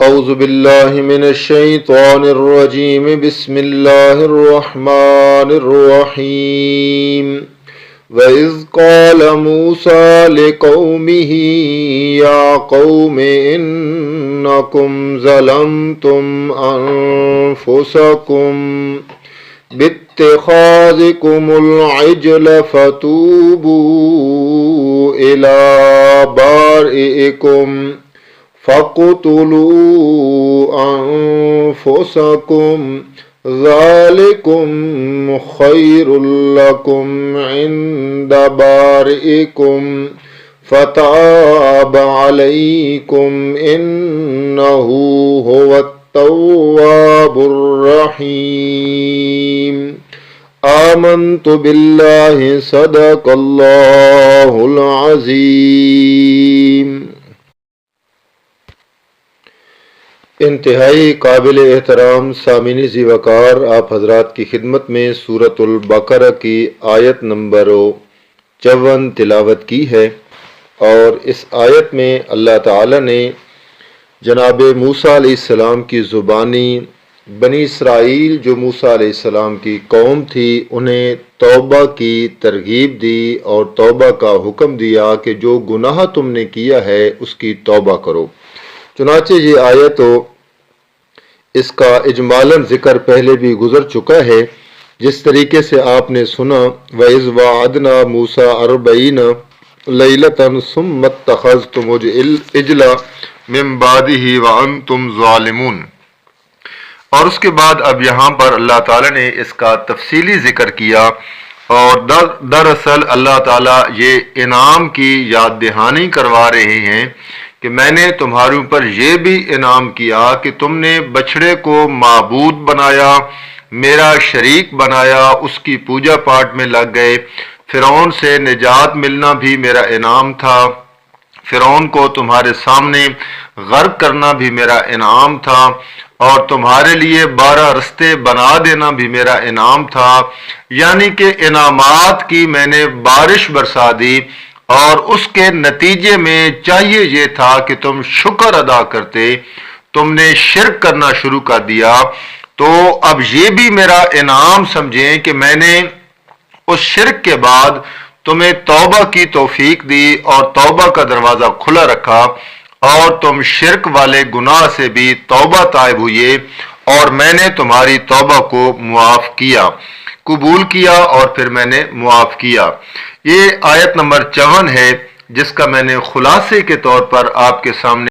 أعوذ بالله من الشيطان الرجيم بسم الله الرحمن الرحيم وَإِذْ قَالَ مُوسَى لِقَوْمِهِ يَا قَوْمِ إِنَّكُمْ ظَلَمْتُمْ أَنفُسَكُمْ بِاتِّخَاذِكُمُ الْعِجْلَ فَتُوبُوا إِلَى بَارِئِكُمْ فَاقْتُلُوا أَنفُسَكُمْ ذَلِكُمْ خَيْرٌ لَكُمْ عِنْدَ بَارِئِكُمْ فَتَابَ عَلَيْكُمْ إِنَّهُ هُوَ التَّوَّابُ الرَّحِيمُ آمنت باللہ صدق اللہ العظیم۔ انتہائی قابل احترام سامعین ذی وقار، آپ حضرات کی خدمت میں سورۃ البقرہ کی آیت نمبر 54 تلاوت کی ہے، اور اس آیت میں اللہ تعالی نے جناب موسیٰ علیہ السلام کی زبانی بنی اسرائیل جو موسیٰ علیہ السلام کی قوم تھی انہیں توبہ کی ترغیب دی اور توبہ کا حکم دیا کہ جو گناہ تم نے کیا ہے اس کی توبہ کرو۔ چنانچہ یہ آیت اس کا اجمالاً ذکر پہلے بھی گزر چکا ہے، جس طریقے سے آپ نے سنا وَإِذْ وَعَدْنَا مُوسَىٰ 40 لَيْلَةً ثُمَّ اتَّخَذْتُمُ الْعِجْلَ مِن بَعْدِهِ وَأَنْتُمْ ظَالِمُونَ۔ اور اس کے بعد اب یہاں پر اللہ تعالیٰ نے اس کا تفصیلی ذکر کیا، اور دراصل اللہ تعالیٰ یہ انعام کی یاد دہانی کروا رہے ہیں کہ میں نے تمہارے اوپر یہ بھی انعام کیا کہ تم نے بچھڑے کو معبود بنایا، میرا شریک بنایا، اس کی پوجا پاٹ میں لگ گئے۔ فرعون سے نجات ملنا بھی میرا انعام تھا، فرعون کو تمہارے سامنے غرق کرنا بھی میرا انعام تھا، اور تمہارے لیے 12 رستے بنا دینا بھی میرا انعام تھا۔ یعنی کہ انعامات کی میں نے بارش برسا دی، اور اس کے نتیجے میں چاہیے یہ تھا کہ تم شکر ادا کرتے، تم نے شرک کرنا شروع کر دیا۔ تو اب یہ بھی میرا انعام سمجھیں کہ میں نے اس شرک کے بعد تمہیں توبہ کی توفیق دی اور توبہ کا دروازہ کھلا رکھا، اور تم شرک والے گناہ سے بھی توبہ طائب ہوئے، اور میں نے تمہاری توبہ کو معاف کیا، قبول کیا، اور پھر میں نے معاف کیا۔ یہ آیت نمبر 54 ہے، جس کا میں نے خلاصے کے طور پر آپ کے سامنے